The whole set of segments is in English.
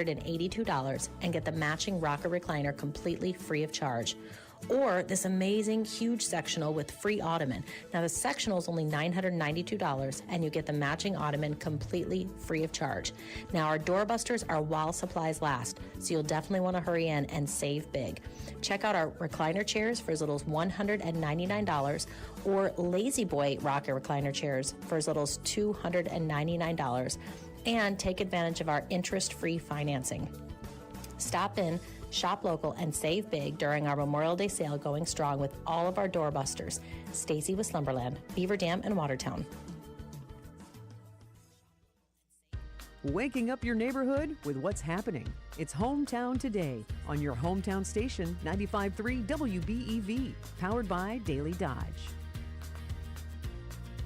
$82 and get the matching rocker recliner completely free of charge. Or this amazing huge sectional with free ottoman. Now the sectional is only $992 and you get the matching ottoman completely free of charge. Now our doorbusters are while supplies last, so you'll definitely want to hurry in and save big. Check out our recliner chairs for as little as $199 or Lazy Boy rocker recliner chairs for as little as $299. And take advantage of our interest-free financing. Stop in, shop local, and save big during our Memorial Day sale going strong with all of our doorbusters. Stacy with Slumberland, Beaver Dam, and Watertown. Waking up your neighborhood with what's happening. It's Hometown Today on your hometown station, 95.3 WBEV, powered by Daily Dodge.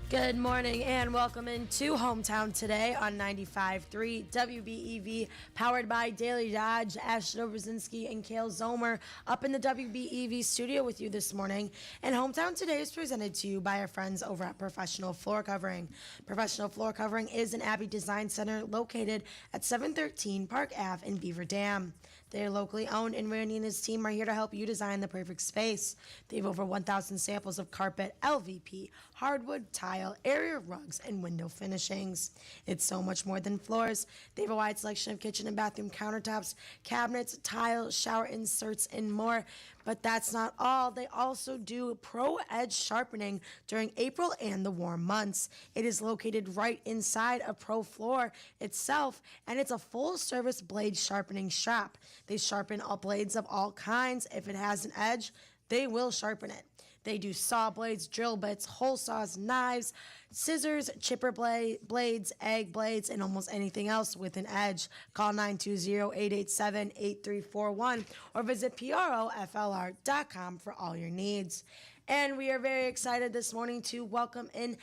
Good morning and welcome into Hometown Today on 95.3 WBEV, powered by Daily Dodge. Ashton Oberzinski and Kale Zomer up in the WBEV studio with you this morning. And Hometown Today is presented to you by our friends over at Professional Floor Covering. Professional Floor Covering is an Abbey Design Center located at 713 Park Ave in Beaver Dam. They're locally owned, and Randy and his team are here to help you design the perfect space. They have over 1,000 samples of carpet, LVP, hardwood, tile, area rugs, and window finishings. It's so much more than floors. They have a wide selection of kitchen and bathroom countertops, cabinets, tile, shower inserts, and more. But that's not all. They also do Pro Edge sharpening during April and the warm months. It is located right inside a Pro Floor itself, and it's a full-service blade sharpening shop. They sharpen all blades of all kinds. If it has an edge, they will sharpen it. They do saw blades, drill bits, hole saws, knives, scissors, chipper blades, egg blades, and almost anything else with an edge. Call 920-887-8341 or visit PROFLR.com for all your needs. And we are very excited this morning to welcome in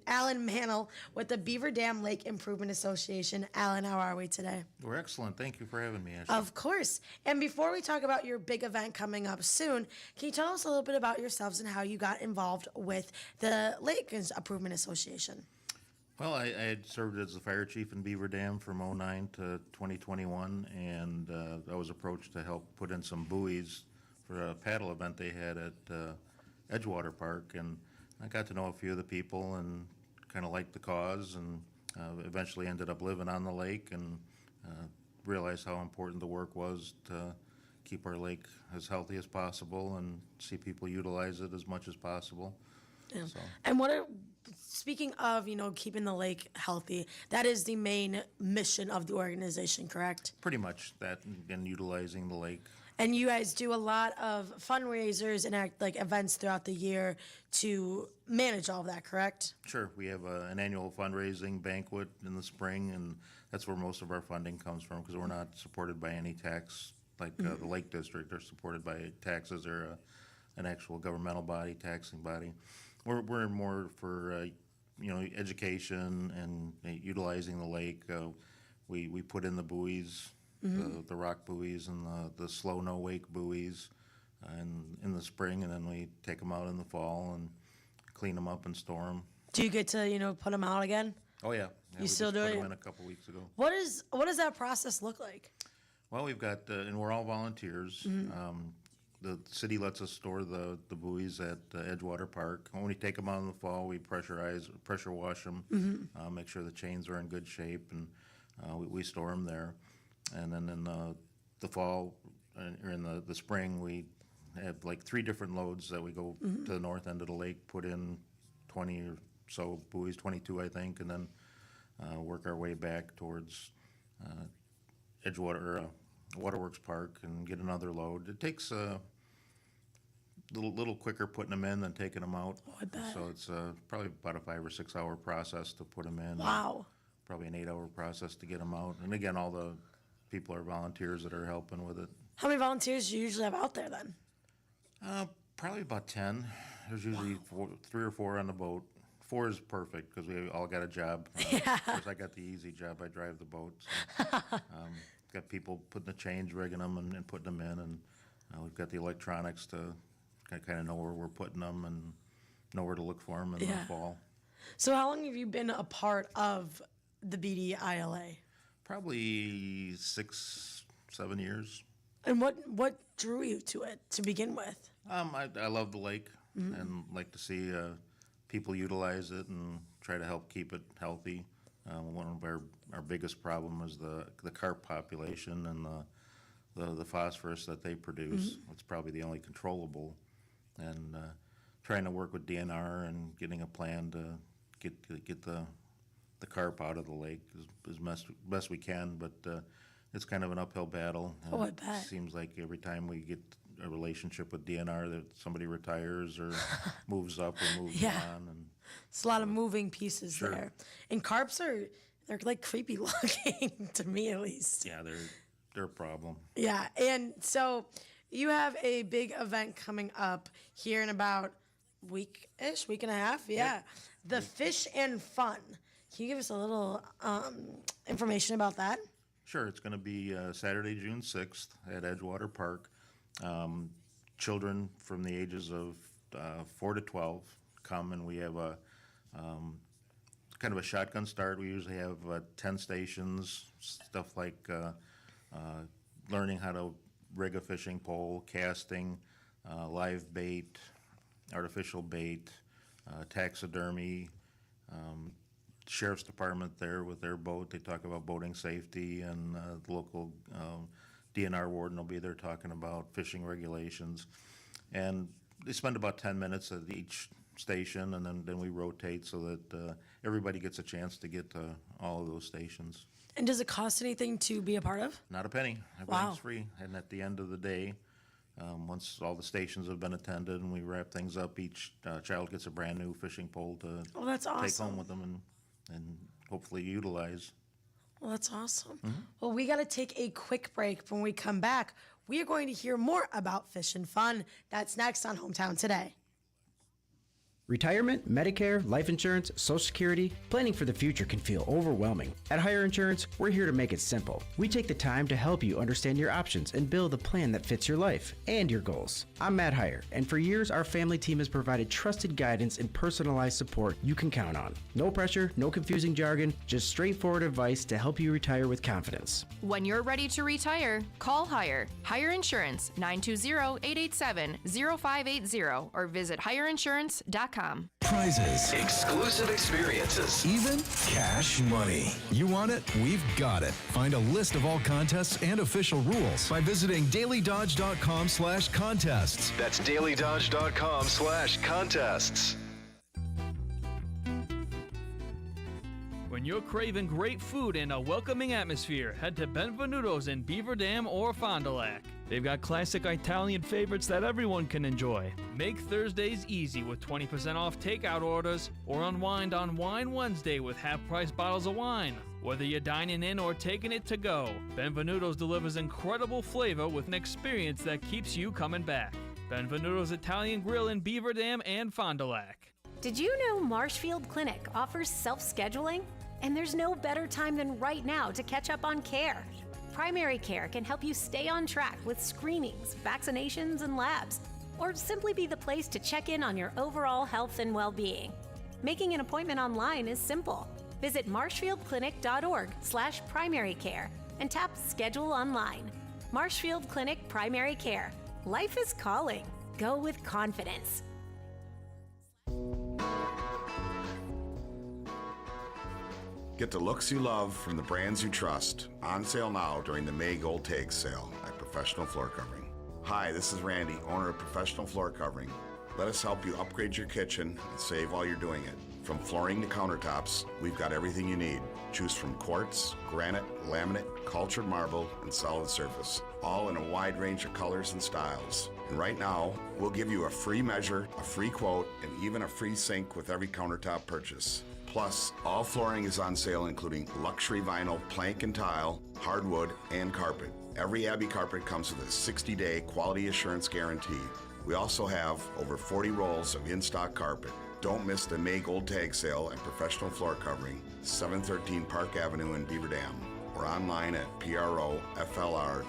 Alan Mannell with the Beaver Dam Lake Improvement Association. Alan, how are we today? We're excellent. Thank you for having me, Ashley. Of course. And before we talk about your big event coming up soon, can you tell us a little bit about yourselves and how you got involved with the Lake Improvement Association? Well, I had served as the fire chief in Beaver Dam from 2009 to 2021, and I was approached to help put in some buoys for a paddle event they had at Edgewater Park, and I got to know a few of the people and kind of liked the cause, and eventually ended up living on the lake and realized how important the work was to keep our lake as healthy as possible and see people utilize it as much as possible. Yeah. So. And speaking of, keeping the lake healthy, that is the main mission of the organization, correct? Pretty much that, and utilizing the lake. And you guys do a lot of fundraisers and events throughout the year to manage all of that, correct? Sure. We have an annual fundraising banquet in the spring, and that's where most of our funding comes from, because we're not supported by any tax like the Lake District. They're supported by taxes. They're an actual governmental body, taxing body. We're more for education and utilizing the lake. We put in the buoys. The rock buoys and the slow no wake buoys and in the spring, and then we take them out in the fall and clean them up and store them. Do you get to put them out again? Oh yeah, you still do it? Put them in a couple weeks ago. What does that process look like? Well, we've got and we're all volunteers. The city lets us store the buoys at Edgewater Park. When we take them out in the fall, we pressure wash them, make sure the chains are in good shape, and we store them there. And then in the fall, or in the spring, we have like 3 different loads that we go to the north end of the lake, put in 20 or so buoys, 22 I think, and then work our way back towards Edgewater, Waterworks Park, and get another load. It takes a little quicker putting them in than taking them out. Oh, I bet. So it's probably about a 5 or 6 hour process to put them in. Wow. Probably an 8 hour process to get them out. And again, all the people are volunteers that are helping with it. How many volunteers do you usually have out there then? Probably about 10. There's usually 3 or 4 on the boat. 4 is perfect because we all got a job. Of course, I got the easy job. I drive the boat. So, got people putting the chains, rigging them, and putting them in. And we've got the electronics to kind of know where we're putting them and know where to look for them in the fall. So how long have you been a part of the BDILA? Probably 6, 7 years. And what drew you to it to begin with? I love the lake and like to see people utilize it and try to help keep it healthy. One of our biggest problem is the carp population and the phosphorus that they produce. It's probably the only controllable. And trying to work with DNR and getting a plan to get the carp out of the lake as best we can, but it's kind of an uphill battle. Oh, I bet. It seems like every time we get a relationship with DNR that somebody retires or moves up or moves Yeah. on. And It's a lot of moving pieces Sure. there. And carps they're like creepy looking to me at least. yeah, they're a problem. Yeah, and so you have a big event coming up here in about week and a half. Yeah, the Fish and Fun. Can you give us a little information about that? Sure, it's going to be Saturday, June 6th at Edgewater Park. Children from the ages of 4 to 12 come, and we have a kind of a shotgun start. We usually have 10 stations, stuff like learning how to rig a fishing pole, casting, live bait, artificial bait, taxidermy, Sheriff's Department there with their boat. They talk about boating safety, and the local DNR warden will be there talking about fishing regulations. And they spend about 10 minutes at each station, and then we rotate so that everybody gets a chance to get to all of those stations. And does it cost anything to be a part of? Not a penny. Wow. Everything's free. And at the end of the day, once all the stations have been attended and we wrap things up, each child gets a brand new fishing pole to Oh, that's take awesome. home with them and hopefully utilize. Well, that's awesome. Well, we got to take a quick break. When we come back, we are going to hear more about Fish and Fun. That's next on Hometown Today. Retirement, Medicare, life insurance, Social Security, planning for the future can feel overwhelming. At Hire Insurance, we're here to make it simple. We take the time to help you understand your options and build a plan that fits your life and your goals. I'm Matt Hire, and for years our family team has provided trusted guidance and personalized support you can count on. No pressure, no confusing jargon, just straightforward advice to help you retire with confidence. When you're ready to retire, call Hire. Hire Insurance, 920-887-0580 or visit hireinsurance.com. Prizes, exclusive experiences, even cash money. You want it? We've got it. Find a list of all contests and official rules by visiting DailyDodge.com/contests. That's DailyDodge.com/contests. When you're craving great food and a welcoming atmosphere, head to Benvenuto's in Beaver Dam or Fond du Lac. They've got classic Italian favorites that everyone can enjoy. Make Thursdays easy with 20% off takeout orders, or unwind on Wine Wednesday with half-price bottles of wine. Whether you're dining in or taking it to go, Benvenuto's delivers incredible flavor with an experience that keeps you coming back. Benvenuto's Italian Grill in Beaver Dam and Fond du Lac. Did you know Marshfield Clinic offers self-scheduling? And there's no better time than right now to catch up on care. Primary care can help you stay on track with screenings, vaccinations, and labs, or simply be the place to check in on your overall health and well-being. Making an appointment online is simple. Visit marshfieldclinic.org/primary care and tap Schedule Online. Marshfield Clinic Primary Care. Life is calling. Go with confidence. Get the looks you love from the brands you trust. On sale now during the May Gold Tag Sale at Professional Floor Covering. Hi, this is Randy, owner of Professional Floor Covering. Let us help you upgrade your kitchen and save while you're doing it. From flooring to countertops, we've got everything you need. Choose from quartz, granite, laminate, cultured marble, and solid surface. All in a wide range of colors and styles. And right now, we'll give you a free measure, a free quote, and even a free sink with every countertop purchase. Plus, all flooring is on sale, including luxury vinyl, plank and tile, hardwood, and carpet. Every Abbey carpet comes with a 60-day quality assurance guarantee. We also have over 40 rolls of in-stock carpet. Don't miss the May Gold Tag Sale at Professional Floor Covering, 713 Park Avenue in Beaver Dam, or online at PROFLR.com.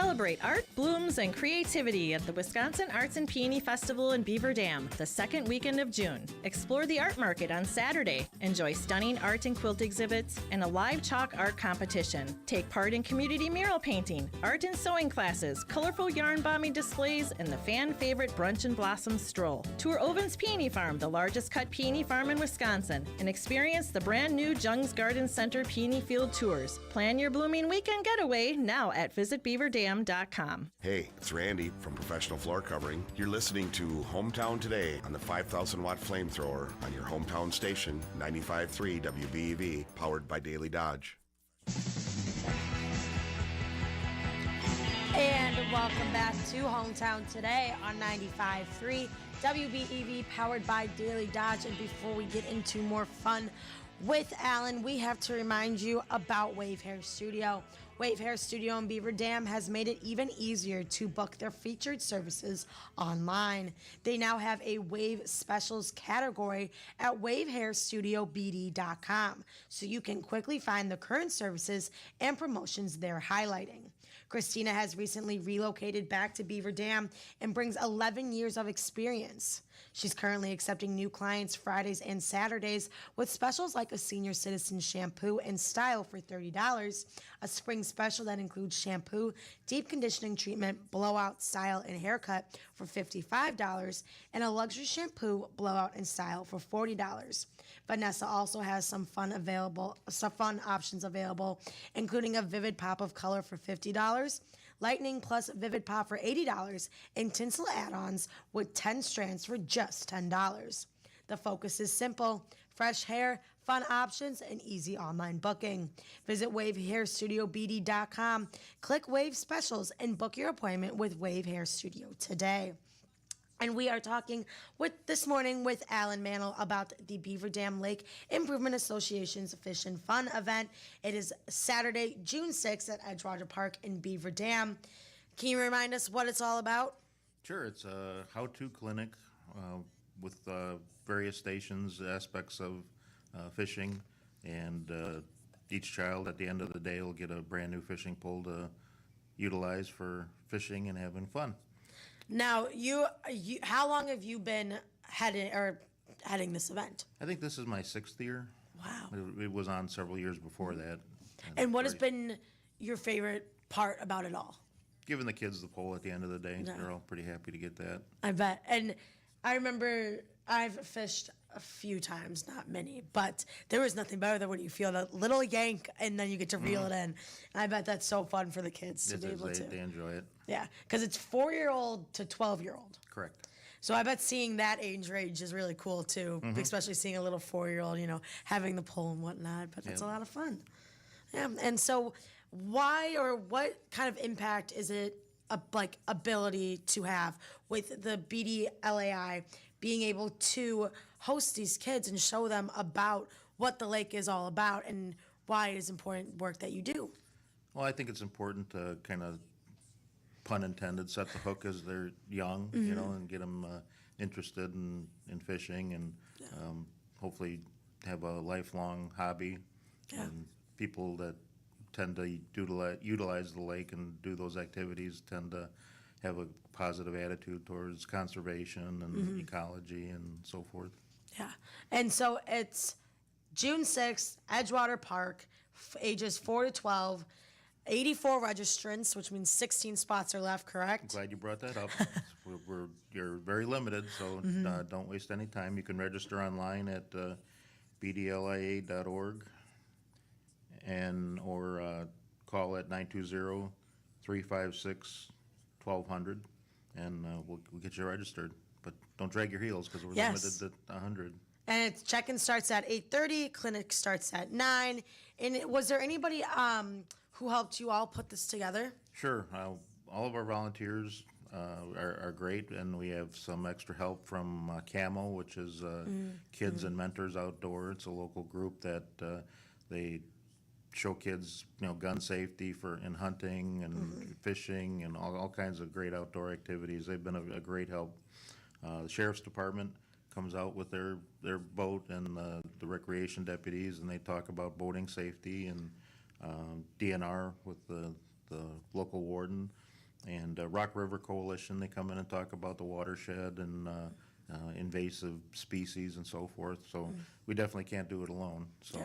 Celebrate art, blooms, and creativity at the Wisconsin Arts and Peony Festival in Beaver Dam, the second weekend of June. Explore the art market on Saturday. Enjoy stunning art and quilt exhibits and a live chalk art competition. Take part in community mural painting, art and sewing classes, colorful yarn bombing displays, and the fan favorite Brunch and Blossom stroll. Tour Oven's Peony Farm, the largest cut peony farm in Wisconsin, and experience the brand new Jung's Garden Center Peony Field Tours. Plan your blooming weekend getaway now at visitbeaverdam.com. Hey, it's Randy from Professional Floor Covering. You're listening to Hometown Today on the 5,000 watt flamethrower on your hometown station, 95.3 WBEV, powered by Daily Dodge. And welcome back to Hometown Today on 95.3 WBEV, powered by Daily Dodge. And before we get into more fun with Alan, we have to remind you about Wave Hair Studio. Wave Hair Studio in Beaver Dam has made it even easier to book their featured services online. They now have a Wave Specials category at wavehairsstudiobd.com, so you can quickly find the current services and promotions they're highlighting. Christina has recently relocated back to Beaver Dam and brings 11 years of experience. She's currently accepting new clients Fridays and Saturdays with specials like a senior citizen shampoo and style for $30, a spring special that includes shampoo, deep conditioning treatment, blowout, style, and haircut for $55, and a luxury shampoo, blowout, and style for $40. Vanessa also has some fun options available, including a vivid pop of color for $50, lightning plus vivid pop for $80, and tinsel add-ons with 10 strands for just $10. The focus is simple: fresh hair, fun options, and easy online booking. Visit WaveHairStudioBD.com, click Wave Specials, and book your appointment with Wave Hair Studio today. And we are talking this morning with Alan Mantle about the Beaver Dam Lake Improvement Association's Fish and Fun event. It is Saturday, June 6th at Edgewater Park in Beaver Dam. Can you remind us what it's all about? Sure, it's a how-to clinic with various stations, aspects of fishing, and each child at the end of the day will get a brand new fishing pole to utilize for fishing and having fun. Now, how long have you been heading this event? I think this is my 6th year. Wow. It was on several years before that. And what has been your favorite part about it all? Giving the kids the pole at the end of the day. Yeah. They're all pretty happy to get that. I bet. And I remember I've fished a few times, not many, but there was nothing better than when you feel that little yank and then you get to reel it in. And I bet that's so fun for the kids to be able to. They enjoy it. Yeah, because it's 4-year-old to 12-year-old. Correct. So I bet seeing that age range is really cool too, especially seeing a little 4-year-old, having the pole and whatnot. But it's a lot of fun. Yeah, and so why or what kind of impact is it ability to have with the BDLAI being able to host these kids and show them about what the lake is all about and why it is important work that you do? Well, I think it's important to kind of, pun intended, set the hook as they're young, and get them interested in fishing and hopefully have a lifelong hobby. Yeah. And people that tend to utilize the lake and do those activities tend to have a positive attitude towards conservation and ecology and so forth. Yeah. And so it's June 6th, Edgewater Park, ages 4 to 12, 84 registrants, which means 16 spots are left, correct? I'm glad you brought that up. You're very limited, so don't waste any time. You can register online at bdlia.org or call at 920-356-1200, and we'll get you registered. But don't drag your heels because we're limited to 100. And check-in starts at 8:30, clinic starts at 9. And was there anybody who helped you all put this together? Sure. All of our volunteers are great, and we have some extra help from CAMO, which is Kids and Mentors Outdoor. It's a local group that they show kids, gun safety in hunting and fishing and all kinds of great outdoor activities. They've been a great help. The Sheriff's Department comes out with their boat and the recreation deputies, and they talk about boating safety and DNR with the local warden. and Rock River Coalition, they come in and talk about the watershed and invasive species and so forth. So we definitely can't do it alone. So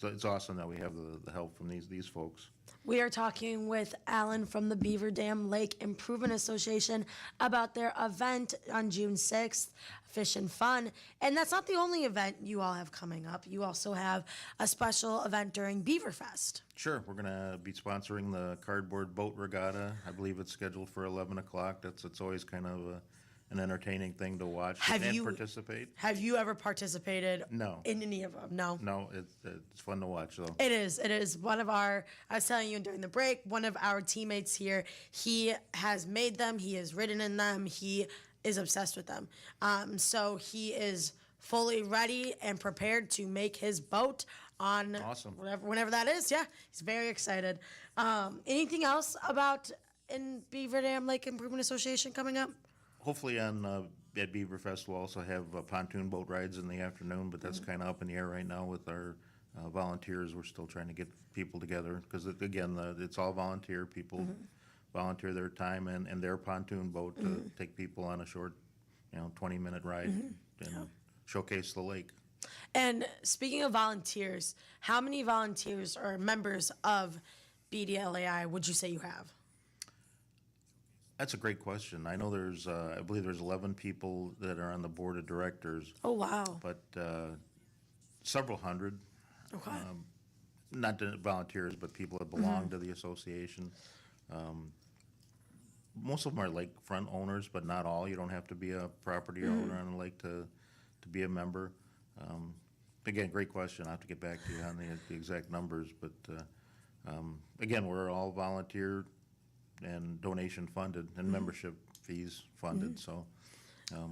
it's awesome that we have the help from these folks. We are talking with Alan from the Beaver Dam Lake Improvement Association about their event on June 6th, Fish and Fun. And that's not the only event you all have coming up. You also have a special event during Beaver Fest. Sure, we're going to be sponsoring the Cardboard Boat Regatta. I believe it's scheduled for 11 o'clock. It's always kind of an entertaining thing to watch and participate. Have you ever participated No. in any of them? No. No, it's fun to watch, though. It is. It is. One of our, I was telling you during the break, one of our teammates here, he has made them, he has ridden in them, he is obsessed with them. So he is fully ready and prepared to make his boat on whenever that is. Yeah, he's very excited. Anything else about in Beaver Dam Lake Improvement Association coming up? Hopefully at Beaver Fest we'll also have pontoon boat rides in the afternoon, but that's kind of up in the air right now with our volunteers. We're still trying to get people together because, again, it's all volunteer. People volunteer their time and their pontoon boat to take people on a short, 20-minute ride and showcase the lake. And speaking of volunteers, how many volunteers or members of BDLAI would you say you have? That's a great question. I know I believe there's 11 people that are on the board of directors. Oh, wow. But several hundred. Okay. Not volunteers, but people that belong to the association. Most of them are lakefront owners, but not all. You don't have to be a property owner on the lake to be a member. Again, great question. I'll have to get back to you on the exact numbers. But again, we're all volunteer and donation funded and membership fees funded. So it'd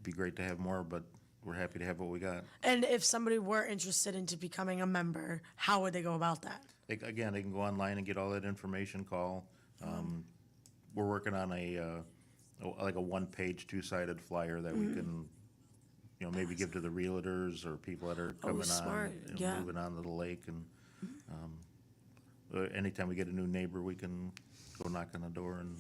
be great to have more, but we're happy to have what we got. And if somebody were interested into becoming a member, how would they go about that? They can go online and get all that information, call. We're working on a one-page, two-sided flyer that we can, maybe give to the realtors or people that are coming on, moving on to the lake. And anytime we get a new neighbor, we can go knock on the door and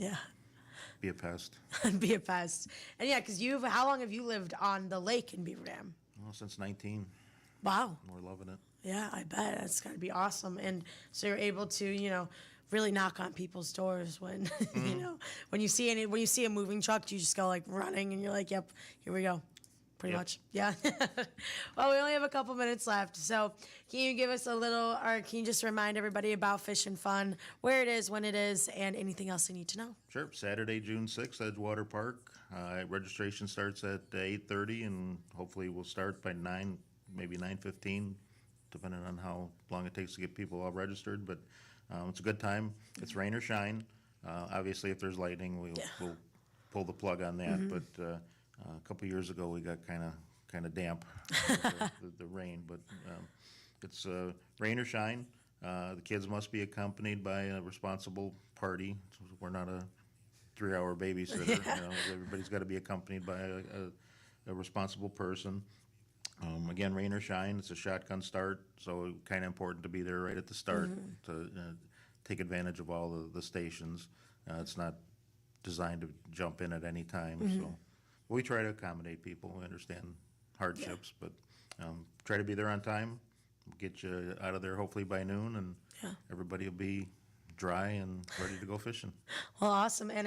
be a pest. Be a pest. And yeah, because how long have you lived on the lake in Beaver Dam? Well, since 19. Wow. We're loving it. Yeah, I bet. That's got to be awesome. And so you're able to, really knock on people's doors when, when you see a moving truck, you just go running and you're like, yep, here we go. Pretty much. Yeah. Well, we only have a couple minutes left. So can you give us can you just remind everybody about Fish and Fun, where it is, when it is, and anything else they need to know? Sure. Saturday, June 6th, Edgewater Park. Registration starts at 8:30 and hopefully we'll start by 9, maybe 9:15, depending on how long it takes to get people all registered. But it's a good time. It's rain or shine. Obviously, if there's lightning, we'll pull the plug on that. But a couple years ago, we got kind of damp with the rain, but it's rain or shine. The kids must be accompanied by a responsible party. So we're not a 3-hour babysitter. Everybody's got to be accompanied by a responsible person. Again, rain or shine, it's a shotgun start, so kind of important to be there right at the start to take advantage of all the stations. It's not designed to jump in at any time, so. We try to accommodate people. We understand hardships, but try to be there on time. We'll get you out of there hopefully by noon, and everybody will be dry and ready to go fishing. Well, awesome. And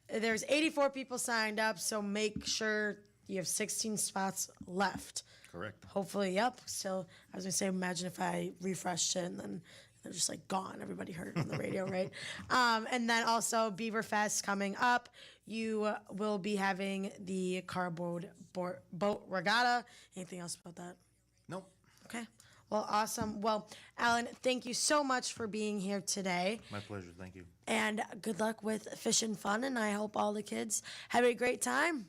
there's 84 people signed up, so make sure you have 16 spots left. Correct. Hopefully, yep. So I was going to say, imagine if I refreshed it and then they're just gone. Everybody heard it on the radio, right? And then also Beaver Fest coming up. You will be having the Cardboard Boat Regatta. Anything else about that? Nope. Okay. Well, awesome. Well, Alan, thank you so much for being here today. My pleasure. Thank you. And good luck with Fish and Fun, and I hope all the kids have a great time.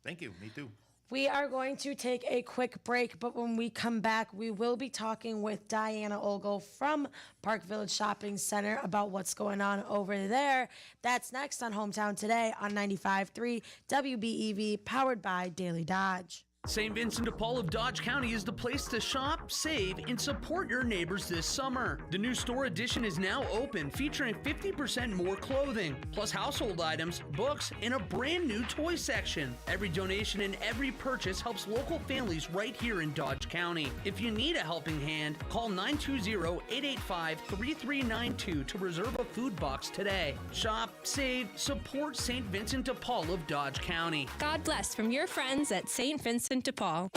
Thank you. Me too. We are going to take a quick break, but when we come back, we will be talking with Diana Olgo from Park Village Shopping Center about what's going on over there. That's next on Hometown Today on 95.3 WBEV, powered by Daily Dodge. St. Vincent de Paul of Dodge County is the place to shop, save, and support your neighbors this summer. The new store addition is now open, featuring 50% more clothing, plus household items, books, and a brand new toy section. Every donation and every purchase helps local families right here in Dodge County. If you need a helping hand, call 920-885-3392 to reserve a food box today. Shop, save, support St. Vincent de Paul of Dodge County. God bless from your friends at St. Vincent de Paul.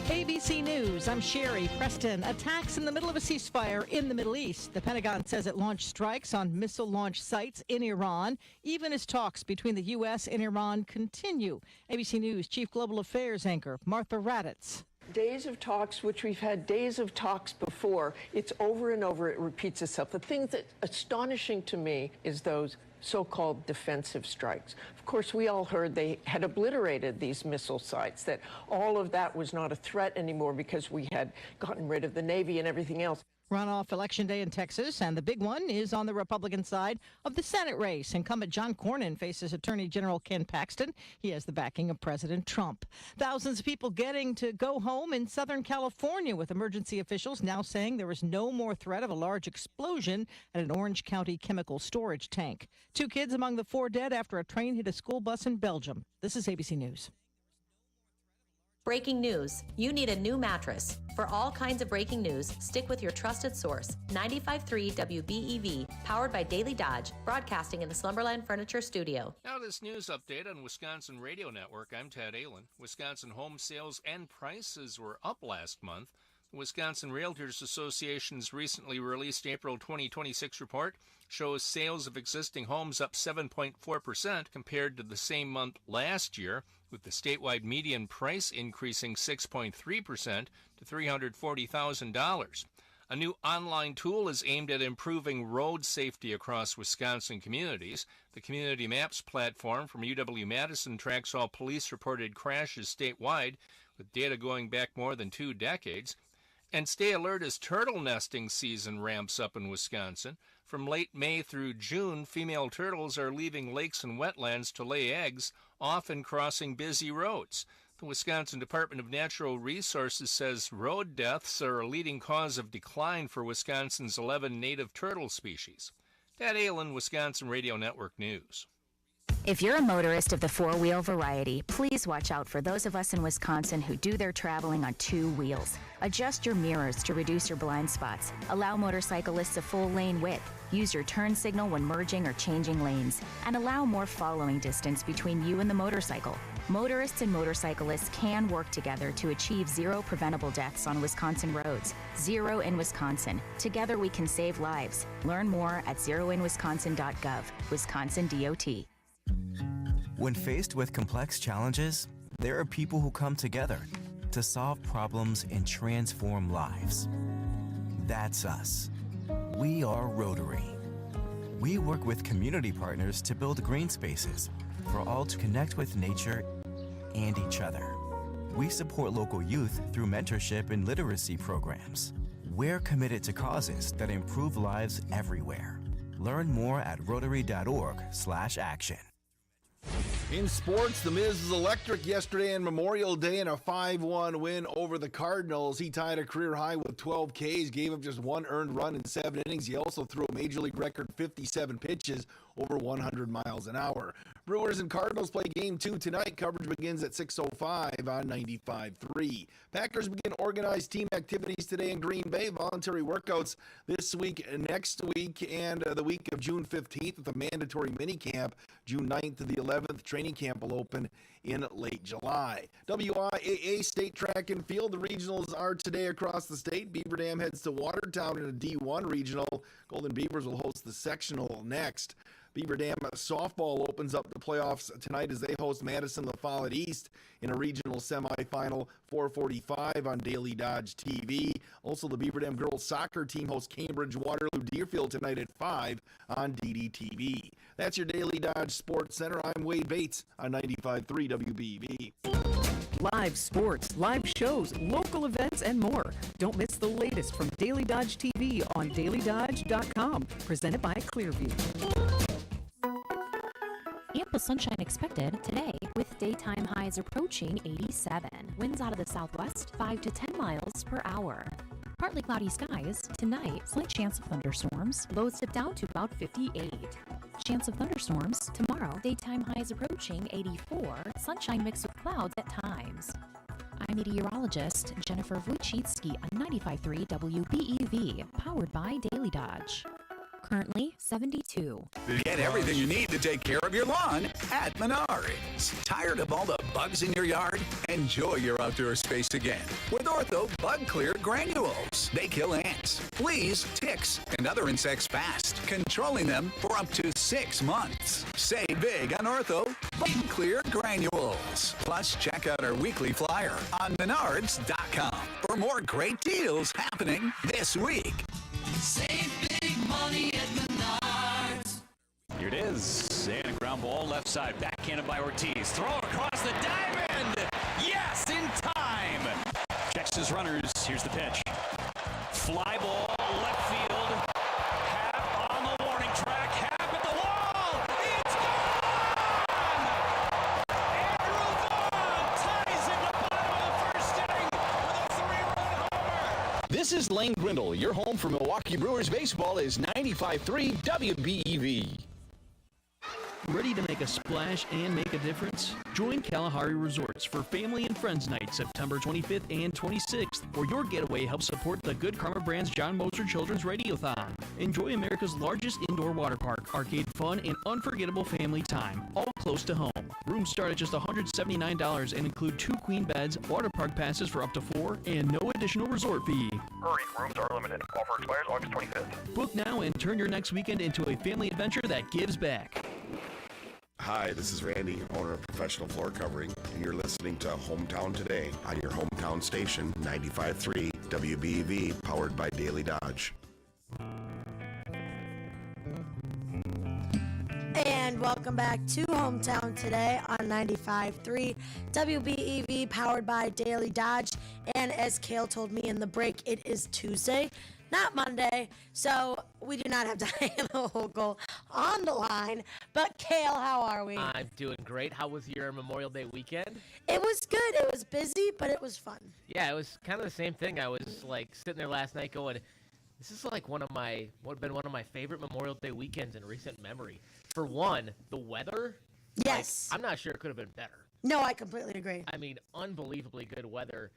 ABC News, I'm Sherry Preston. Attacks in the middle of a ceasefire in the Middle East. The Pentagon says it launched strikes on missile launch sites in Iran, even as talks between the U.S. and Iran continue. ABC News Chief Global Affairs anchor Martha Raddatz. Days of talks, which we've had days of talks before, it's over and over, it repeats itself. The thing that's astonishing to me is those so-called defensive strikes. Of course, we all heard they had obliterated these missile sites, that all of that was not a threat anymore because we had gotten rid of the Navy and everything else. Runoff election day in Texas, and the big one is on the Republican side of the Senate race. Incumbent John Cornyn faces Attorney General Ken Paxton. He has the backing of President Trump. Thousands of people getting to go home in Southern California, with emergency officials now saying there is no more threat of a large explosion at an Orange County chemical storage tank. 2 kids among the 4 dead after a train hit a school bus in Belgium. This is ABC News. Breaking news. You need a new mattress. For all kinds of breaking news, stick with your trusted source. 95.3 WBEV, powered by Daily Dodge, broadcasting in the Slumberland Furniture Studio. Now this news update on Wisconsin Radio Network. I'm Ted Allen. Wisconsin home sales and prices were up last month. The Wisconsin Realtors Association's recently released April 2026 report shows sales of existing homes up 7.4% compared to the same month last year, with the statewide median price increasing 6.3% to $340,000. A new online tool is aimed at improving road safety across Wisconsin communities. The Community Maps platform from UW-Madison tracks all police-reported crashes statewide, with data going back more than 2 decades. And stay alert as turtle nesting season ramps up in Wisconsin. From late May through June, female turtles are leaving lakes and wetlands to lay eggs, often crossing busy roads. The Wisconsin Department of Natural Resources says road deaths are a leading cause of decline for Wisconsin's 11 native turtle species. Ted Allen, Wisconsin Radio Network News. If you're a motorist of the 4-wheel variety, please watch out for those of us in Wisconsin who do their traveling on 2 wheels. Adjust your mirrors to reduce your blind spots. Allow motorcyclists a full lane width. Use your turn signal when merging or changing lanes. And allow more following distance between you and the motorcycle. Motorists and motorcyclists can work together to achieve 0 preventable deaths on Wisconsin roads. 0 in Wisconsin. Together we can save lives. Learn more at zeroinwisconsin.gov. Wisconsin DOT. When faced with complex challenges, there are people who come together to solve problems and transform lives. That's us. We are Rotary. We work with community partners to build green spaces for all to connect with nature and each other. We support local youth through mentorship and literacy programs. We're committed to causes that improve lives everywhere. Learn more at rotary.org/action. In sports, the Miz was electric yesterday on Memorial Day in a 5-1 win over the Cardinals. He tied a career high with 12 Ks, gave up just 1 earned run in 7 innings. He also threw a major league record 57 pitches over 100 miles an hour. Brewers and Cardinals play Game 2 tonight. Coverage begins at 6:05 on 95.3. Packers begin organized team activities today in Green Bay. Voluntary workouts this week, next week, and the week of June 15th with a mandatory minicamp. June 9th to the 11th, training camp will open in late July. WIAA State Track and Field. The regionals are today across the state. Beaver Dam heads to Watertown in a D1 regional. Golden Beavers will host the sectional next. Beaver Dam softball opens up the playoffs tonight as they host Madison La Follette East in a regional semifinal, 4:45 on Daily Dodge TV. Also, the Beaver Dam girls soccer team hosts Cambridge Waterloo Deerfield tonight at 5 on DDTV. That's your Daily Dodge Sports Center. I'm Wade Bates on 95.3 WBEV. Live sports, live shows, local events, and more. Don't miss the latest from Daily Dodge TV on DailyDodge.com. Presented by Clearview. Ample sunshine expected today. with daytime highs approaching 87. Winds out of the southwest, 5 to 10 miles per hour. Partly cloudy skies. Tonight, slight chance of thunderstorms. Lows dip down to about 58. Chance of thunderstorms. Tomorrow, daytime highs approaching 84. Sunshine mixed with clouds at times. I'm meteorologist Jennifer Wojcicki on 95.3 WBEV, powered by Daily Dodge. Currently 72. Get everything you need to take care of your lawn at Menards. Tired of all the bugs in your yard? Enjoy your outdoor space again with Ortho Bug Clear Granules. They kill ants, fleas, ticks, and other insects fast, controlling them for up to 6 months. Save big on Ortho Bug Clear Granules. Plus, check out our weekly flyer on Menards.com for more great deals happening this week. Save big money at Menards. Here it is. And a ground ball left side. Backhanded by Ortiz. Throw across the diamond. Yes, in time. Checks his runners. Here's the pitch. Fly ball left field. Hap on the warning track. Hap at the wall. It's gone. Andrew Vaughn ties in the bottom of the first inning with a 3-run homer. This is Lane Grindle. Your home for Milwaukee Brewers baseball is 95.3 WBEV. Ready to make a splash and make a difference? Join Kalahari Resorts for Family and Friends Night, September 25th and 26th, where your getaway helps support the Good Karma Brand's John Moser Children's Radiothon. Enjoy America's largest indoor water park, arcade fun, and unforgettable family time, all close to home. Rooms start at just $179 and include 2 queen beds, water park passes for up to 4, and no additional resort fee. Hurry, rooms are limited. Offer expires August 25th. Book now and turn your next weekend into a family adventure that gives back. Hi, this is Randy, owner of Professional Floor Covering, and you're listening to Hometown Today on your hometown station, 95.3 WBEV, powered by Daily Dodge. And welcome back to Hometown Today on 95.3 WBEV, powered by Daily Dodge. And as Kale told me in the break, it is Tuesday, not Monday, so we do not have Diana Hochul on the line. But Kale, how are we? I'm doing great. How was your Memorial Day weekend? It was good. It was busy, but it was fun. Yeah, it was kind of the same thing. I was like sitting there last night going, this is like one of my favorite Memorial Day weekends in recent memory. For one, the weather. Yes. Like, I'm not sure it could have been better. No, I completely agree. I mean, unbelievably good weather.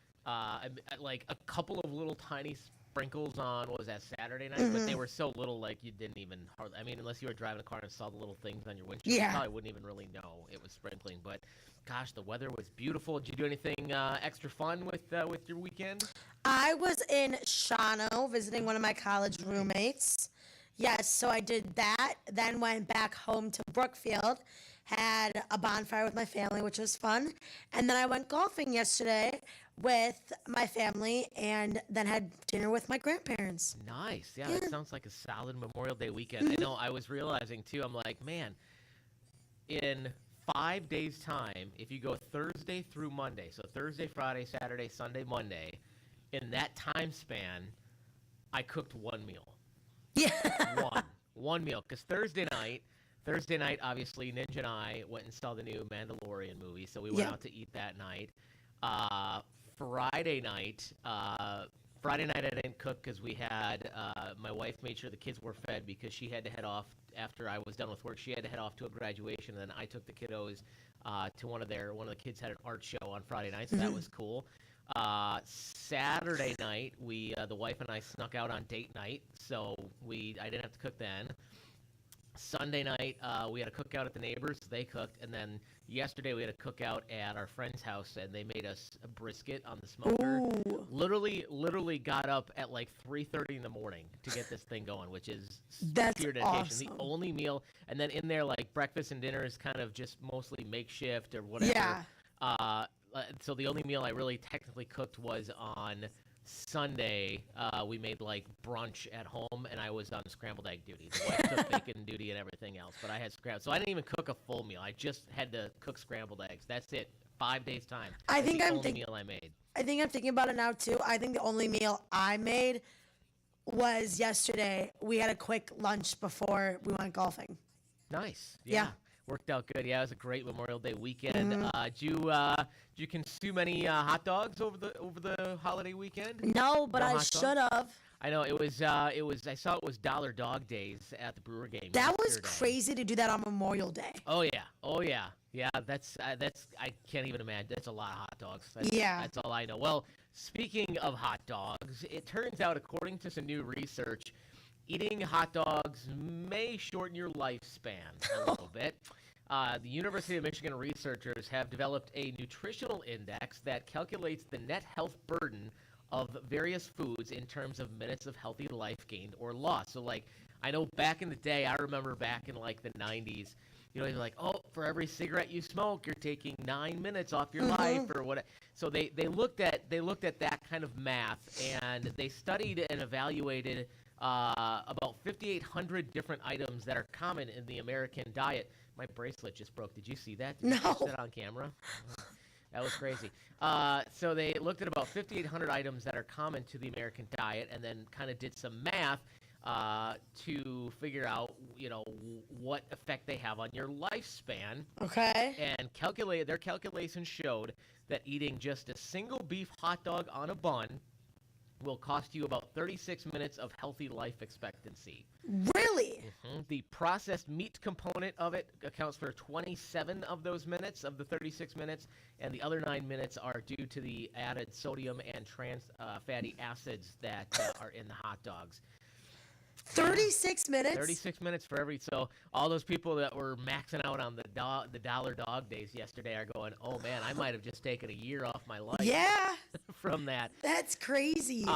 Like a couple of little tiny sprinkles on, what was that, Saturday night? But they were so little, like, you didn't even hardly, I mean, unless you were driving a car and saw the little things on your windshield, you probably wouldn't even really know it was sprinkling. But gosh, the weather was beautiful. Did you do anything extra fun with your weekend? I was in Shawano visiting one of my college roommates. Yes, so I did that, then went back home to Brookfield, had a bonfire with my family, which was fun, and then I went golfing yesterday with my family, and then had dinner with my grandparents. Nice. Yeah, that sounds like a solid Memorial Day weekend. I know, I was realizing, too, I'm like, man, in 5 days' time, if you go Thursday through Monday, so Thursday, Friday, Saturday, Sunday, Monday, in that time span, I cooked one meal. Yeah. One meal. Because Thursday night, obviously, Ninja and I went and saw the new Mandalorian movie, so we went out to eat that night. Friday night, I didn't cook because we had, my wife made sure the kids were fed because she had to head off after I was done with work. She had to head off to a graduation, and then I took the kiddos to one of the kids had an art show on Friday night, so that was cool. Saturday night, the wife and I snuck out on date night, so I didn't have to cook then. Sunday night, we had a cookout at the neighbors. They cooked, and then yesterday we had a cookout at our friend's house, and they made us a brisket on the smoker. Ooh. Literally got up at like 3:30 in the morning to get this thing going, which is pure dedication. Awesome. The only meal, and then in there, like, breakfast and dinner is kind of just mostly makeshift or whatever. Yeah. So the only meal I really technically cooked was on Sunday. We made like brunch at home, and I was on scrambled egg duty. The wife took bacon duty and everything else, but I had scrambled. So I didn't even cook a full meal. I just had to cook scrambled eggs. That's it. 5 days time. That's the only meal I made. I think I'm thinking about it now too. I think the only meal I made was yesterday. We had a quick lunch before we went golfing. Nice. Yeah. Worked out good. Yeah, it was a great Memorial Day weekend. Did you consume any hot dogs over the holiday weekend? No, but I hot dogs? should have. I know it was. I saw it was Dollar Dog Days at the Brewer game. That was yesterday. crazy to do that on Memorial Day. Oh yeah. That's I can't even imagine. That's a lot of hot dogs. That's all I know. Well, speaking of hot dogs, it turns out, according to some new research, eating hot dogs may shorten your lifespan a little bit. The University of Michigan researchers have developed a nutritional index that calculates the net health burden of various foods in terms of minutes of healthy life gained or lost. So, like, I know back in the day, I remember back in, like, the 90s, you know, they're like, oh, for every cigarette you smoke, you're taking 9 minutes off your life or what. So they looked at that kind of math, and they studied and evaluated about 5,800 different items that are common in the American diet. My bracelet just broke. Did you see that? Did you catch that on camera? That was crazy. So they looked at about 5,800 items that are common to the American diet, and then kind of did some math to figure out, you know, what effect they have on your lifespan. Okay. And their calculations showed that eating just a single beef hot dog on a bun will cost you about 36 minutes of healthy life expectancy. Really? The processed meat component of it accounts for 27 of those minutes, of the 36 minutes, and the other 9 minutes are due to the added sodium and trans fatty acids that are in the hot dogs. 36 minutes? 36 minutes for every. So all those people that were maxing out on the Dollar Dog Days yesterday are going, oh man, I might have just taken a year off my life. Yeah. From that. That's crazy.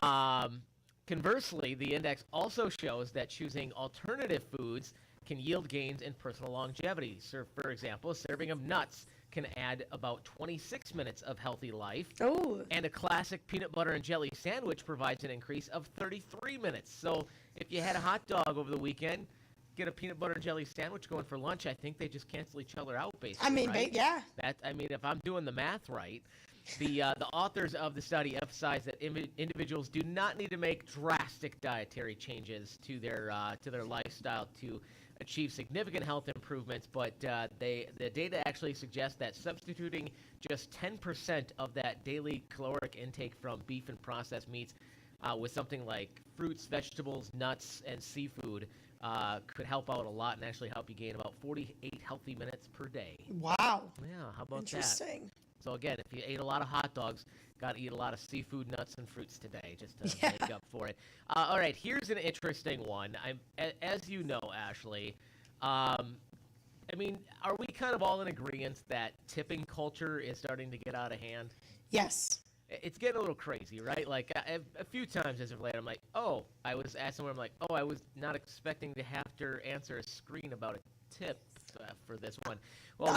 Conversely, the index also shows that choosing alternative foods can yield gains in personal longevity. So, for example, a serving of nuts can add about 26 minutes of healthy life. Oh. And a classic peanut butter and jelly sandwich provides an increase of 33 minutes. So if you had a hot dog over the weekend, get a peanut butter and jelly sandwich going for lunch, I think they just cancel each other out, basically. I mean, right? yeah. If I'm doing the math right. The authors of the study emphasize that individuals do not need to make drastic dietary changes to their lifestyle to achieve significant health improvements, but the data actually suggests that substituting just 10% of that daily caloric intake from beef and processed meats with something like fruits, vegetables, nuts, and seafood could help out a lot and actually help you gain about 48 healthy minutes per day. Wow. Yeah, how about Interesting. that? So again, if you ate a lot of hot dogs, got to eat a lot of seafood, nuts, and fruits today just to make up for it. All right, here's an interesting one. As you know, Ashley, I mean, are we kind of all in agreement that tipping culture is starting to get out of hand? Yes. It's getting a little crazy, right? Like, a few times as of late, I'm like, I was asked somewhere, I'm like, I was not expecting to have to answer a screen about a tip for this one. Well,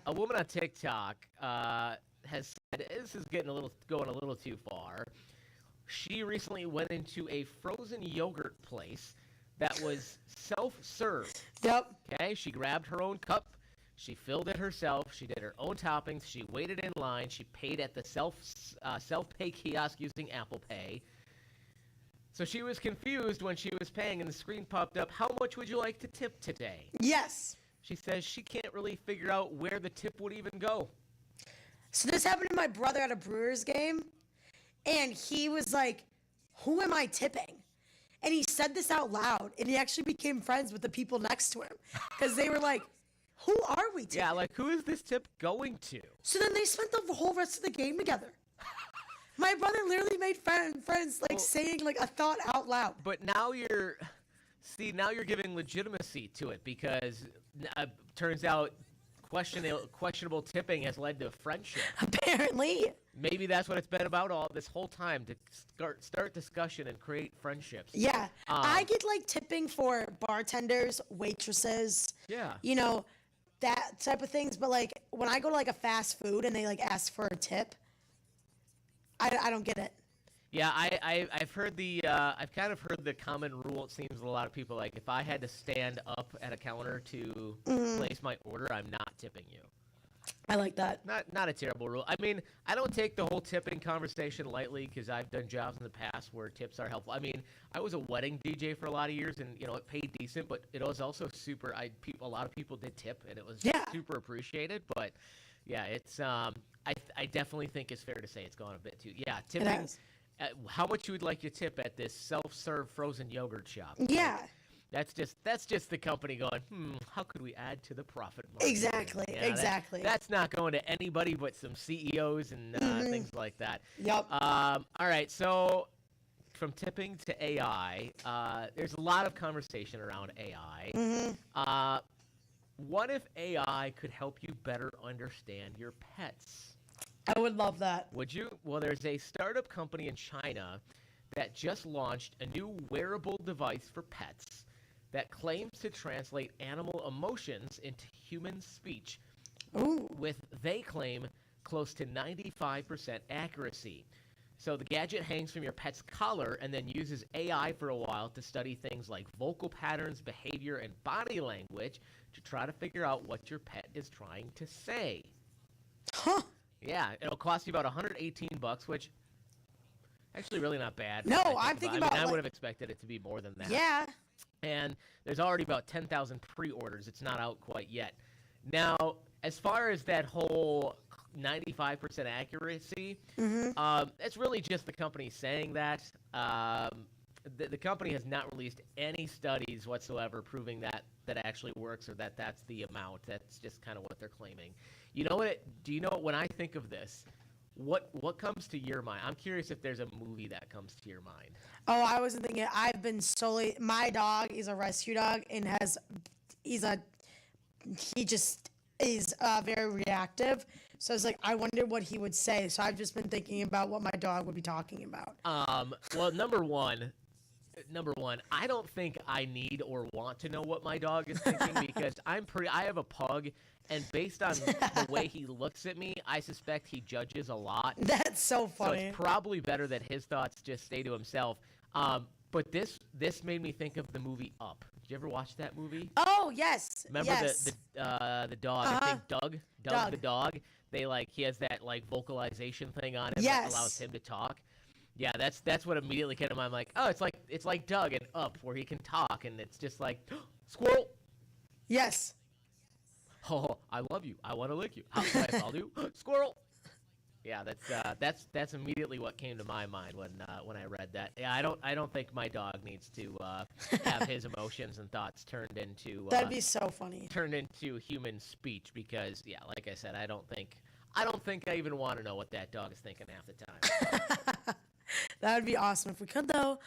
a woman on TikTok has said, this is going a little too far. She recently went into a frozen yogurt place that was self-serve. Yep. Okay, she grabbed her own cup. She filled it herself. She did her own toppings. She waited in line. She paid at the self-pay kiosk using Apple Pay. So she was confused when she was paying, and the screen popped up, how much would you like to tip today? Yes. She says she can't really figure out where the tip would even go. So this happened to my brother at a Brewers game, and he was like, who am I tipping? And he said this out loud, and he actually became friends with the people next to him because they were like, who are we tipping? Yeah, like, who is this tip going to? So then they spent the whole rest of the game together. My brother literally made friends like saying like a thought out loud. But now you're giving legitimacy to it because turns out questionable tipping has led to friendship. Apparently. Maybe that's what it's been about all this whole time, to start discussion and create friendships. Yeah. I get like tipping for bartenders, waitresses. Yeah. You know, that type of things. But like when I go to like a fast food and they like ask for a tip, I don't get it. Yeah, I've heard I've kind of heard the common rule. It seems a lot of people like, if I had to stand up at a counter to place my order, I'm not tipping you. I like that. Not a terrible rule. I mean, I don't take the whole tipping conversation lightly because I've done jobs in the past where tips are helpful. I mean, I was a wedding DJ for a lot of years, and it paid decent, but it was also super. A lot of people did tip, and it was super appreciated. But yeah, it's I definitely think it's fair to say it's gone a bit too. Yeah, tipping. How much you would like your tip at this self-serve frozen yogurt shop? Yeah. That's just the company going, how could we add to the profit margin? Exactly, exactly. That's not going to anybody but some CEOs and things like that. Yep. All right, so from tipping to AI, there's a lot of conversation around AI. What if AI could help you better understand your pets? I would love that. Would you? Well, there's a startup company in China that just launched a new wearable device for pets that claims to translate animal emotions into human speech with, they claim, close to 95% accuracy. So the gadget hangs from your pet's collar and then uses AI for a while to study things like vocal patterns, behavior, and body language to try to figure out what your pet is trying to say. Huh. Yeah, it'll cost you about $118, which actually really not bad. No, I'm thinking about I would have expected it to be more than that. Yeah. And there's already about 10,000 pre-orders. It's not out quite yet. Now, as far as that whole 95% accuracy, it's really just the company saying that. The company has not released any studies whatsoever proving that actually works or that that's the amount. That's just kind of what they're claiming. You know what? Do you know when I think of this, what comes to your mind? I'm curious if there's a movie that comes to your mind. Oh, I wasn't thinking. I've been solely. My dog is a rescue dog and he just is very reactive. So I was like, I wonder what he would say. So I've just been thinking about what my dog would be talking about. Well, number one, I don't think I need or want to know what my dog is thinking because I have a pug, and based on the way he looks at me, I suspect he judges a lot. That's so funny. So it's probably better that his thoughts just stay to himself. But this made me think of the movie Up. Did you ever watch that movie? Oh, yes. Remember the dog? I think Doug the dog. He has that vocalization thing on him that allows him to talk. Yeah, that's what immediately came to mind. I'm like, oh, it's like Doug and Up, where he can talk, and it's just like, squirrel. Yes. Oh, I love you. I want to lick you. How can I call you? Squirrel. Yeah, that's immediately what came to my mind when I read that. Yeah, I don't think my dog needs to have his emotions and thoughts turned into that'd be so funny. Turned into human speech because like I said, I don't think I even want to know what that dog is thinking half the time. That would be awesome if we could, though.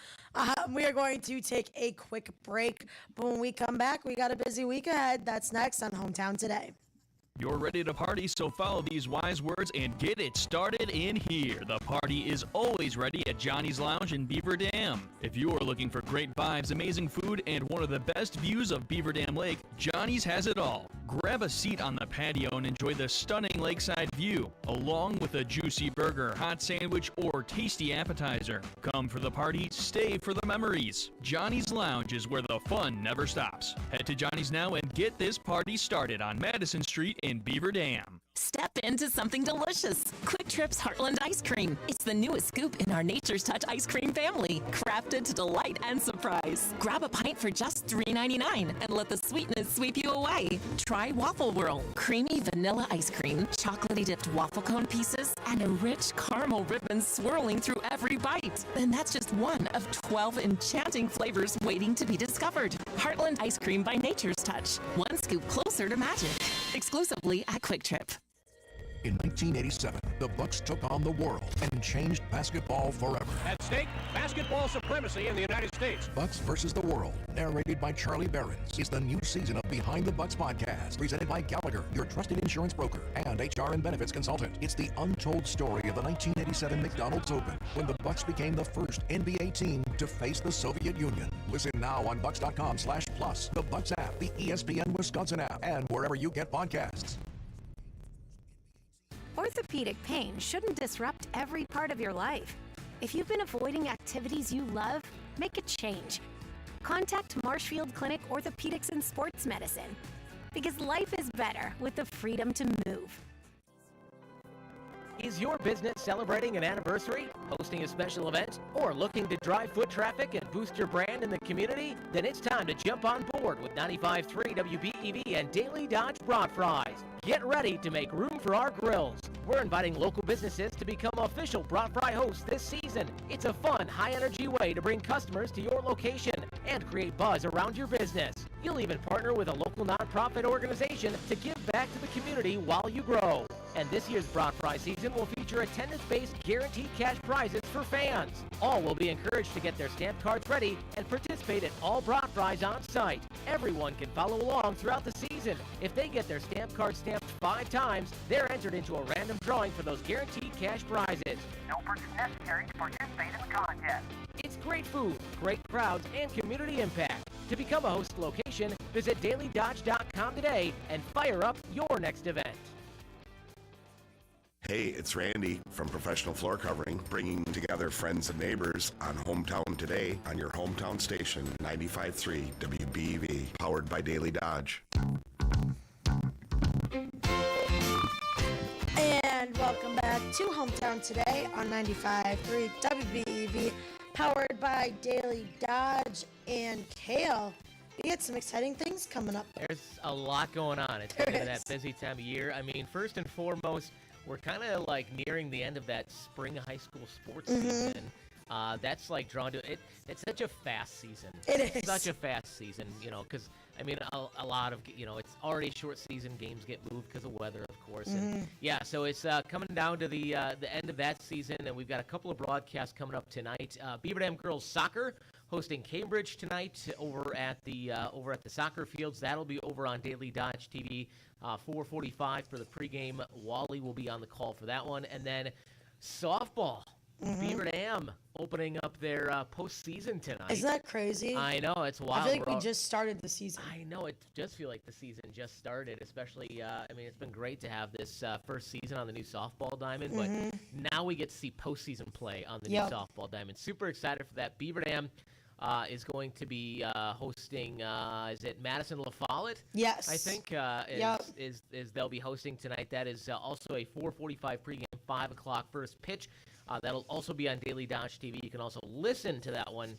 We are going to take a quick break, but when we come back, we got a busy week ahead. That's next on Hometown Today. You're ready to party, so follow these wise words and get it started in here. The party is always ready at Johnny's Lounge in Beaver Dam. If you are looking for great vibes, amazing food, and one of the best views of Beaver Dam Lake, Johnny's has it all. Grab a seat on the patio and enjoy the stunning lakeside view, along with a juicy burger, hot sandwich, or tasty appetizer. Come for the party, stay for the memories. Johnny's Lounge is where the fun never stops. Head to Johnny's now and get this party started on Madison Street in Beaver Dam. Step into something delicious. Quick Trip's Heartland Ice Cream. It's the newest scoop in our Nature's Touch ice cream family, crafted to delight and surprise. Grab a pint for just $3.99 and let the sweetness sweep you away. Try Waffle Whirl, creamy vanilla ice cream, chocolatey dipped waffle cone pieces, and a rich caramel ribbon swirling through every bite. And that's just one of 12 enchanting flavors waiting to be discovered. Heartland Ice Cream by Nature's Touch. One scoop closer to magic. Exclusively at Quick Trip. In 1987, the Bucks took on the world and changed basketball forever. At stake, basketball supremacy in the United States. Bucks versus the World, narrated by Charlie Behrens, is the new season of Behind the Bucks podcast, presented by Gallagher, your trusted insurance broker and HR and benefits consultant. It's the untold story of the 1987 McDonald's Open, when the Bucks became the first NBA team to face the Soviet Union. Listen now on Bucks.com/plus, the Bucks app, the ESPN Wisconsin app, and wherever you get podcasts. Orthopedic pain shouldn't disrupt every part of your life. If you've been avoiding activities you love, make a change. Contact Marshfield Clinic Orthopedics and Sports Medicine, because life is better with the freedom to move. Is your business celebrating an anniversary, hosting a special event, or looking to drive foot traffic and boost your brand in the community? Then it's time to jump on board with 95.3 WBEV and Daily Dodge Broad Fries. Get ready to make room for our grills. We're inviting local businesses to become official Broad Fry hosts this season. It's a fun, high-energy way to bring customers to your location and create buzz around your business. You'll even partner with a local nonprofit organization to give back to the community while you grow. And this year's Broad Fry season will feature attendance-based guaranteed cash prizes for fans. All will be encouraged to get their stamp cards ready and participate at all Broad Fries on site. Everyone can follow along throughout the season. If they get their stamp card stamped 5 times, they're entered into a random drawing for those guaranteed cash prizes. No purchase necessary to participate in the contest. It's great food, great crowds, and community impact. To become a host location, visit DailyDodge.com today and fire up your next event. Hey, it's Randy from Professional Floor Covering, bringing together friends and neighbors on Hometown Today on your hometown station, 95.3 WBEV, powered by Daily Dodge. And welcome back to Hometown Today on 95.3 WBEV, powered by Daily Dodge and Kale. We got some exciting things coming up. There's a lot going on. It's kind of that busy time of year. I mean, first and foremost, we're kind of like nearing the end of that spring high school sports season. That's like drawn to it. It's such a fast season. It is such a fast season, you know, because I mean, a lot of, you know, it's already short season. Games get moved because of weather, of course. And yeah, so it's coming down to the end of that season, and we've got a couple of broadcasts coming up tonight. Beaver Dam girls soccer hosting Cambridge tonight over at the soccer fields. That'll be over on Daily Dodge TV, 4:45 for the pregame. Wally will be on the call for that one, and then softball. Beaver Dam opening up their postseason tonight. Isn't that crazy? I know, it's wild. I feel like we just started the season. I know, it does feel like the season just started, especially, I mean, it's been great to have this first season on the new softball diamond, but now we get to see postseason play on the new softball diamond. Super excited for that. Beaver Dam is going to be hosting, is it Madison La Follette? Yes. I think is they'll be hosting tonight. That is also a 4:45 pregame, 5 o'clock first pitch. That'll also be on Daily Dodge TV. You can also listen to that one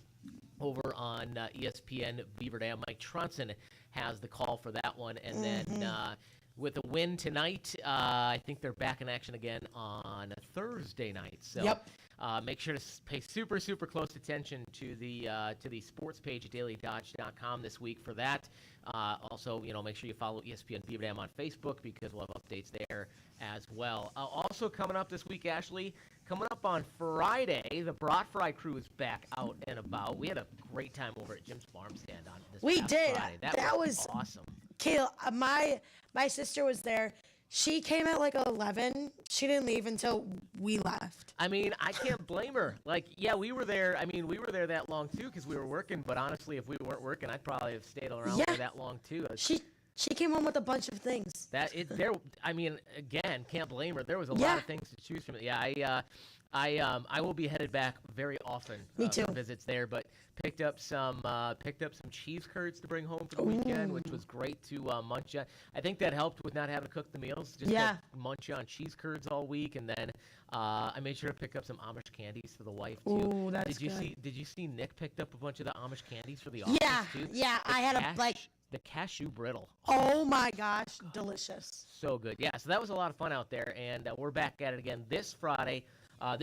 over on ESPN Beaver Dam. Mike Tronson has the call for that one. And then with a win tonight, I think they're back in action again on Thursday night. So make sure to pay super, super close attention to the sports page at DailyDodge.com this week for that. Also, you know, make sure you follow ESPN Beaver Dam on Facebook because we'll have updates there as well. Also coming up this week, Ashley, coming up on Friday, the Broad Fry crew is back out and about. We had a great time over at Jim's Farm Stand on this We past did. Friday. That was awesome. Kale, my sister was there. She came at like 11. She didn't leave until we left. I mean, I can't blame her. Like, yeah, we were there. I mean, we were there that long too because we were working. But honestly, if we weren't working, I'd probably have stayed around for that long too. She came home with a bunch of things. I mean, again, can't blame her. There was a lot of things to choose from. Yeah, I will be headed back very often. Me too. For visits there, but picked up some cheese curds to bring home for the weekend, which was great to munch on. I think that helped with not having to cook the meals. Just to munch on cheese curds all week, and then I made sure to pick up some Amish candies for the wife too. Ooh, that's good. Did you see Nick picked up a bunch of the Amish candies for the office too? Yeah. I had the cashew brittle. Oh my gosh, delicious. So good. Yeah, so that was a lot of fun out there, and we're back at it again this Friday.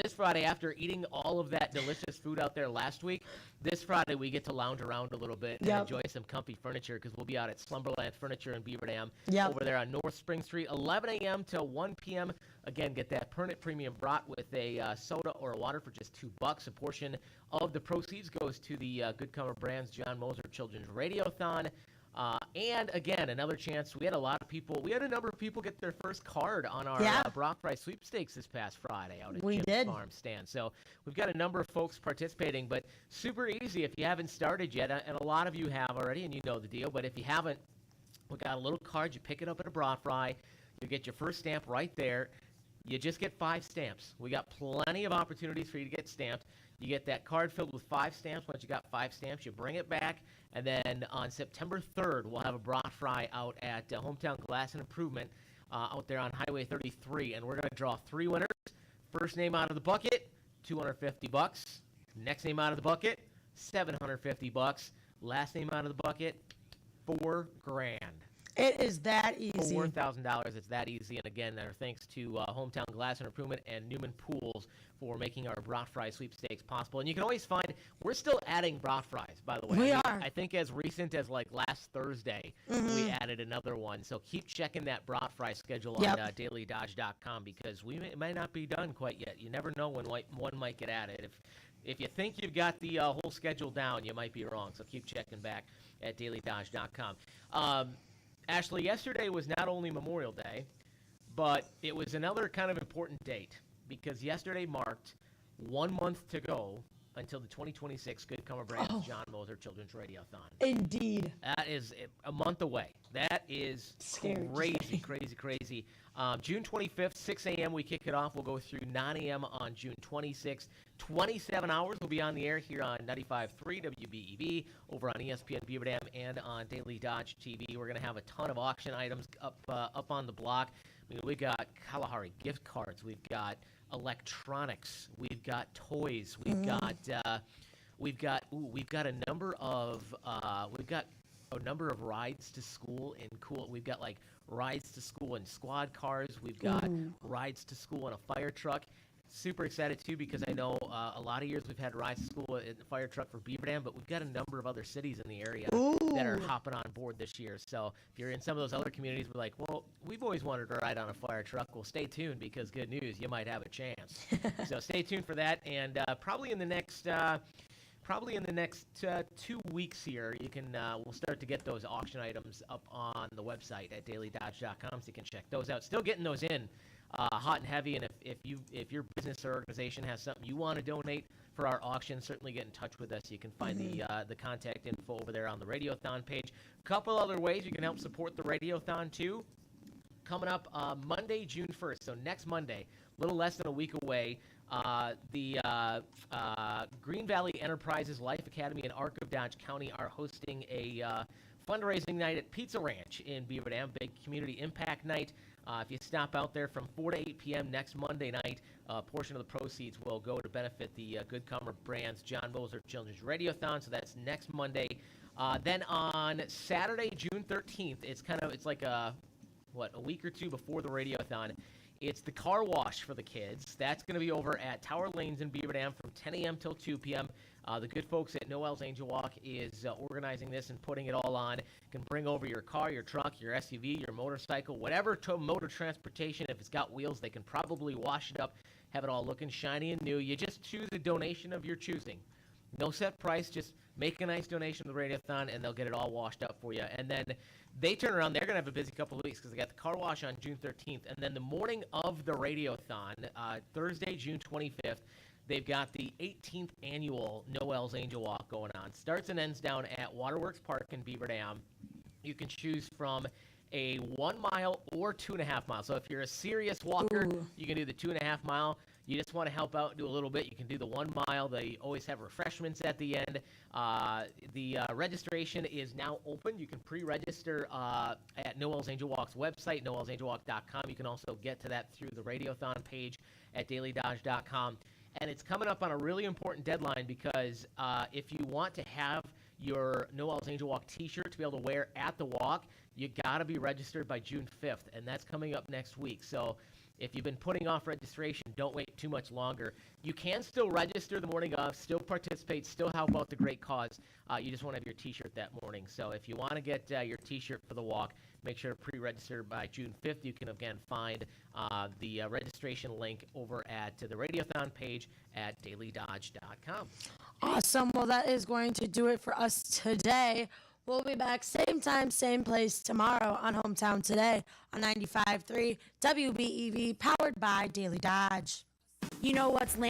This Friday, after eating all of that delicious food out there last week, this Friday we get to lounge around a little bit and enjoy some comfy furniture because we'll be out at Slumberland Furniture in Beaver Dam over there on North Spring Street, 11 a.m. till 1 p.m. Again, get that Pernod Premium brat with a soda or a water for just $2. A portion of the proceeds goes to the Good Comer Brands John Moser Children's Radiothon. And again, another chance. We had a number of people get their first card on our Brock Fry sweepstakes this past Friday out at Jim's Farm Stand. So we've got a number of folks participating, but super easy if you haven't started yet. And a lot of you have already, and you know the deal. But if you haven't, we got a little card. You pick it up at a Brock Fry. You get your first stamp right there. You just get 5 stamps. We got plenty of opportunities for you to get stamped. You get that card filled with 5 stamps. Once you got 5 stamps, you bring it back. And then on September 3rd, we'll have a Brock Fry out at Hometown Glass and Improvement. out there on Highway 33, and we're going to draw 3 winners. First name out of the bucket, $250. Next name out of the bucket, $750. Last name out of the bucket, $4,000. It is that easy. $4,000. It's that easy. And again, our thanks to Hometown Glass and Improvement and Newman Pools for making our brat fry sweepstakes possible. And you can always find, we're still adding brat fries, by the way. We are. I think as recent as like last Thursday, we added another one. So keep checking that brat fry schedule on DailyDodge.com, because it might not be done quite yet. You never know when one might get added. If you think you've got the whole schedule down, you might be wrong. So keep checking back at DailyDodge.com. Ashley, yesterday was not only Memorial Day, but it was another kind of important date, because yesterday marked 1 month to go until the 2026 Good Comer Brands John Moser Children's Radiothon. Indeed. That is a month away. That is Scary. crazy. June 25th, 6 a.m. we kick it off. We'll go through 9 a.m. on June 26th. 27 hours will be on the air here on 95.3 WBEV, over on ESPN Beaver Dam, and on Daily Dodge TV. We're going to have a ton of auction items up on the block. I mean, we've got Kalahari gift cards. We've got electronics. We've got toys. We've got a number of rides to school in cool. We've got like rides to school in squad cars. We've got rides to school in a fire truck. Super excited too, because I know a lot of years we've had rides to school in the fire truck for Beaver Dam, but we've got a number of other cities in the area that are hopping on board this year. So if you're in some of those other communities, we're like, well, we've always wanted to ride on a fire truck. Well, stay tuned, because good news, you might have a chance. So stay tuned for that, and probably in the next 2 weeks here, you can we'll start to get those auction items up on the website at DailyDodge.com, so you can check those out. Still getting those in hot and heavy, and if your business or organization has something you want to donate for our auction, certainly get in touch with us. You can find the contact info over there on the Radiothon page. A couple other ways you can help support the Radiothon too. Coming up Monday, June 1st, so next Monday, a little less than a week away, the Green Valley Enterprises Life Academy and Arc of Dodge County are hosting a fundraising night at Pizza Ranch in Beaver Dam, big community impact night. If you stop out there from 4 to 8 p.m. next Monday night, a portion of the proceeds will go to benefit the Good Comer Brands John Moser Children's Radiothon. So that's next Monday. Then on Saturday, June 13th, it's like a week or two before the Radiothon. It's the car wash for the kids. That's going to be over at Tower Lanes in Beaver Dam from 10 a.m. till 2 p.m. The good folks at Noel's Angel Walk is organizing this and putting it all on. You can bring over your car, your truck, your SUV, your motorcycle, whatever mode of transportation. If it's got wheels, they can probably wash it up, have it all looking shiny and new. You just choose a donation of your choosing. No set price, just make a nice donation to the Radiothon, and they'll get it all washed up for you. And then they turn around. They're going to have a busy couple of weeks, because they got the car wash on June 13th. And then the morning of the Radiothon, Thursday, June 25th, they've got the 18th annual Noel's Angel Walk going on. Starts and ends down at Waterworks Park in Beaver Dam. You can choose from a 1 mile or 2.5 miles. So if you're a serious walker, you can do the 2.5 mile. You just want to help out and do a little bit, you can do the 1 mile. They always have refreshments at the end. The registration is now open. You can pre-register at Noel's Angel Walk's website, noelsangelwalk.com. You can also get to that through the Radiothon page at dailydodge.com. And it's coming up on a really important deadline, because if you want to have your Noel's Angel Walk t-shirt to be able to wear at the walk, you got to be registered by June 5th, and that's coming up next week. So if you've been putting off registration, don't wait too much longer. You can still register the morning of, still participate, still help out the great cause. You just want to have your t-shirt that morning. So if you want to get your t-shirt for the walk, make sure to pre-register by June 5th. You can, again, find the registration link over at the Radiothon page at dailydodge.com. Awesome. Well, that is going to do it for us today. We'll be back same time, same place tomorrow on Hometown Today on 95.3 WBEV, powered by Daily Dodge. You know what's